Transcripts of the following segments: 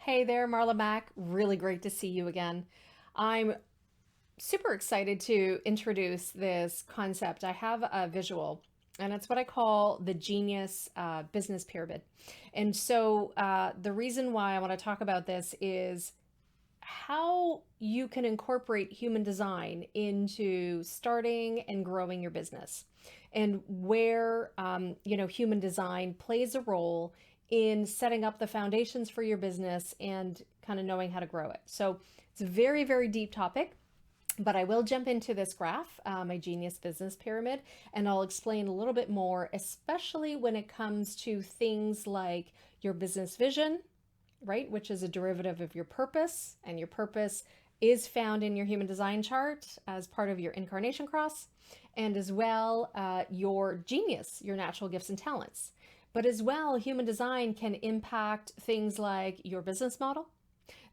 Hey there, Marla Mack. Really great to see you again. I'm super excited to introduce this concept. I have a visual, and it's what I call the genius business pyramid. And so the reason why I want to talk about this is how you can incorporate human design into starting and growing your business, and where human design plays a role in setting up the foundations for your business and kind of knowing how to grow it. So it's a very, very deep topic, but I will jump into this graph, my genius business pyramid, and I'll explain a little bit more, especially when it comes to things like your business vision, right? Which is a derivative of your purpose, and your purpose is found in your human design chart as part of your incarnation cross, and as well your genius, your natural gifts and talents. But as well, human design can impact things like your business model,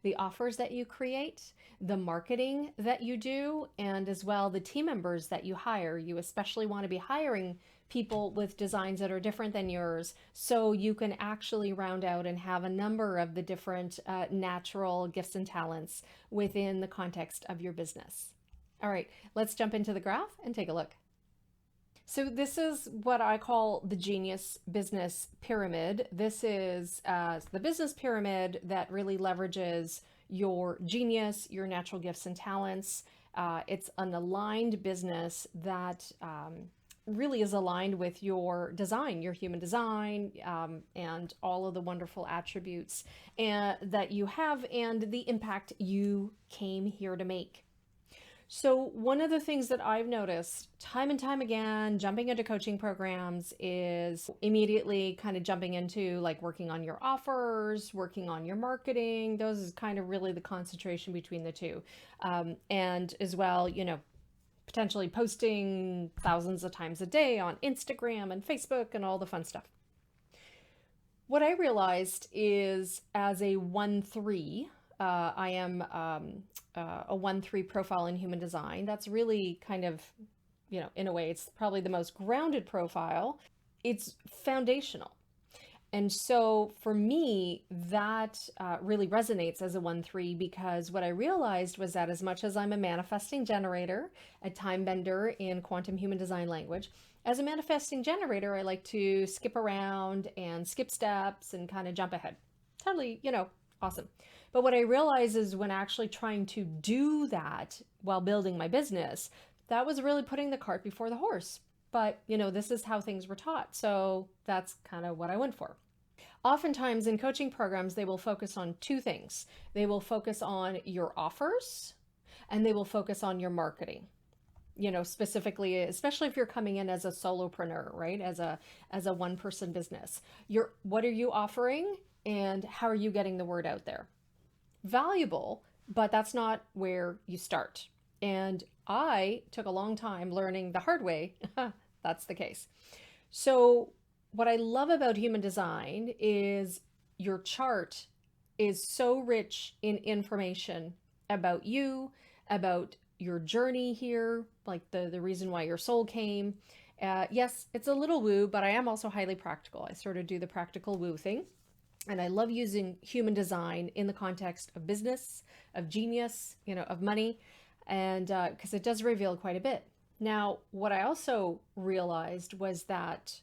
the offers that you create, the marketing that you do, and as well the team members that you hire. You especially want to be hiring people with designs that are different than yours, so you can actually round out and have a number of the different natural gifts and talents within the context of your business. All right, let's jump into the graph and take a look. So this is what I call the genius business pyramid. This is the business pyramid that really leverages your genius, your natural gifts and talents. It's an aligned business that really is aligned with your design, your human design, and all of the wonderful attributes that you have and the impact you came here to make. So one of the things that I've noticed time and time again, jumping into coaching programs, is immediately kind of jumping into like working on your offers, working on your marketing. Those is kind of really the concentration between the two. And as well, potentially posting thousands of times a day on Instagram and Facebook and all the fun stuff. What I realized is, as a 1-3, I am a 1-3 profile in human design. That's really kind of, in a way, it's probably the most grounded profile. It's foundational. And so for me, that really resonates as a 1-3, because what I realized was that as much as I'm a manifesting generator, a time bender in quantum human design language, as a manifesting generator, I like to skip around and skip steps and kind of jump ahead. Totally, awesome. But what I realized is, when actually trying to do that while building my business, that was really putting the cart before the horse. But, this is how things were taught. So that's kind of what I went for. Oftentimes in coaching programs, they will focus on two things. They will focus on your offers, and they will focus on your marketing. Specifically, especially if you're coming in as a solopreneur, right? As a one-person business. What are you offering, and how are you getting the word out there? Valuable, but that's not where you start. And I took a long time learning the hard way that's the case. So what I love about human design is your chart is so rich in information about you, about your journey here, like the reason why your soul came. Yes, it's a little woo, but I am also highly practical. I sort of do the practical woo thing. And I love using human design in the context of business, of genius, of money, and because it does reveal quite a bit. Now, what I also realized was that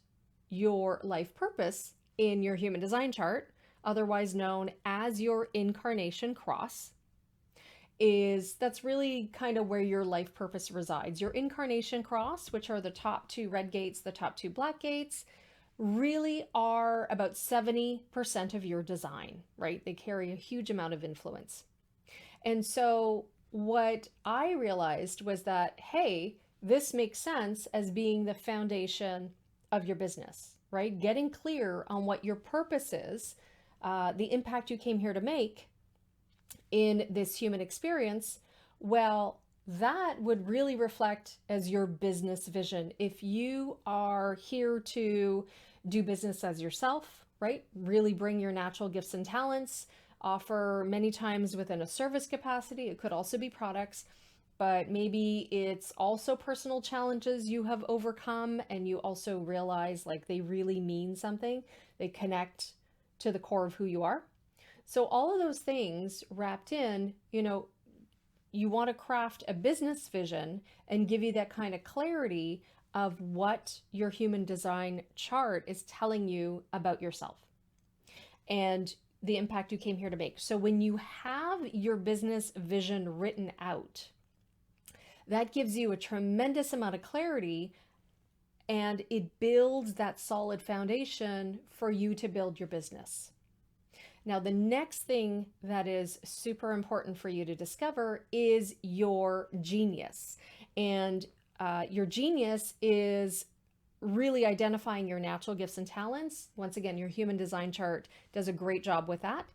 your life purpose in your human design chart, otherwise known as your incarnation cross, that's really kind of where your life purpose resides. Your incarnation cross, which are the top two red gates, the top two black gates, really are about 70% of your design, right? They carry a huge amount of influence. And so what I realized was that, hey, this makes sense as being the foundation of your business, right? Getting clear on what your purpose is, the impact you came here to make in this human experience, well, that would really reflect as your business vision. If you are here to do business as yourself, right? Really bring your natural gifts and talents, offer many times within a service capacity. It could also be products, but maybe it's also personal challenges you have overcome and you also realize like they really mean something. They connect to the core of who you are. So all of those things wrapped in, you want to craft a business vision and give you that kind of clarity of what your human design chart is telling you about yourself and the impact you came here to make. So when you have your business vision written out, that gives you a tremendous amount of clarity, and it builds that solid foundation for you to build your business. Now, the next thing that is super important for you to discover is your genius. And your genius is really identifying your natural gifts and talents. Once again, your human design chart does a great job with that.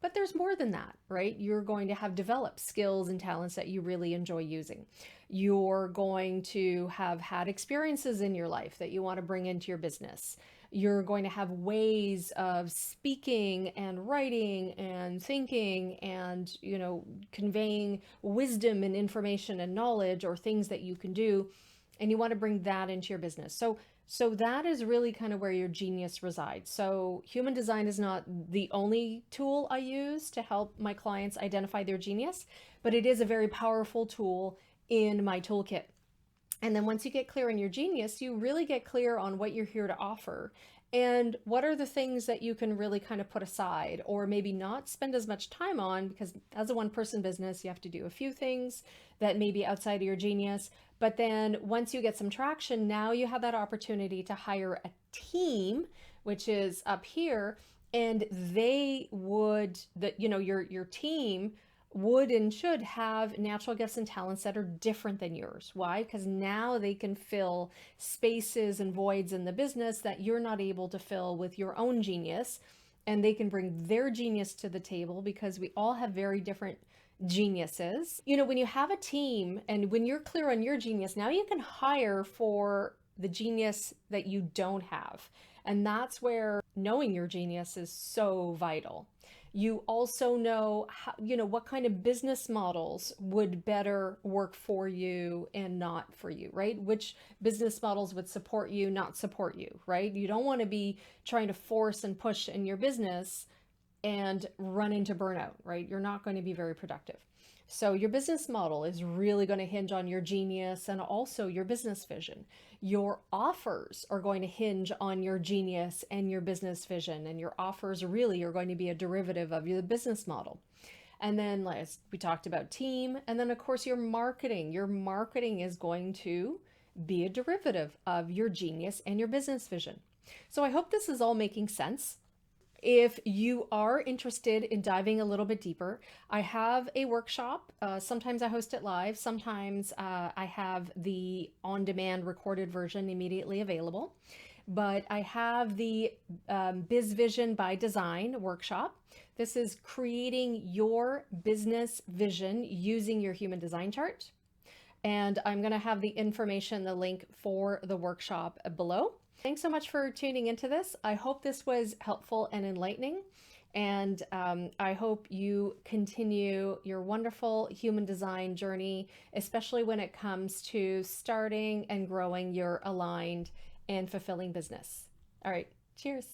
But there's more than that, right? You're going to have developed skills and talents that you really enjoy using. You're going to have had experiences in your life that you want to bring into your business. You're going to have ways of speaking and writing and thinking and, conveying wisdom and information and knowledge, or things that you can do, and you want to bring that into your business. So that is really kind of where your genius resides. So human design is not the only tool I use to help my clients identify their genius, but it is a very powerful tool in my toolkit. And then once you get clear on your genius, you really get clear on what you're here to offer and what are the things that you can really kind of put aside or maybe not spend as much time on, because as a one-person business, you have to do a few things that may be outside of your genius. But then once you get some traction, now you have that opportunity to hire a team, which is up here, and they would, your team would and should have natural gifts and talents that are different than yours. Why? Because now they can fill spaces and voids in the business that you're not able to fill with your own genius. And they can bring their genius to the table, because we all have very different geniuses. When you have a team and when you're clear on your genius, now you can hire for the genius that you don't have. And that's where knowing your genius is so vital. You also know how, what kind of business models would better work for you and not for you, right? Which business models would support you, not support you, right? You don't want to be trying to force and push in your business and run into burnout, right? You're not going to be very productive. So your business model is really going to hinge on your genius and also your business vision. Your offers are going to hinge on your genius and your business vision, and your offers really are going to be a derivative of your business model. And then, as we talked about, team, and then of course your marketing. Your marketing is going to be a derivative of your genius and your business vision. So I hope this is all making sense. If you are interested in diving a little bit deeper, I have a workshop. Sometimes I host it live. Sometimes I have the on-demand recorded version immediately available. But I have the BIZ Vision by Design workshop. This is creating your business vision using your human design chart. And I'm going to have the information, the link for the workshop below. Thanks so much for tuning into this. I hope this was helpful and enlightening. And I hope you continue your wonderful human design journey, especially when it comes to starting and growing your aligned and fulfilling business. All right, cheers.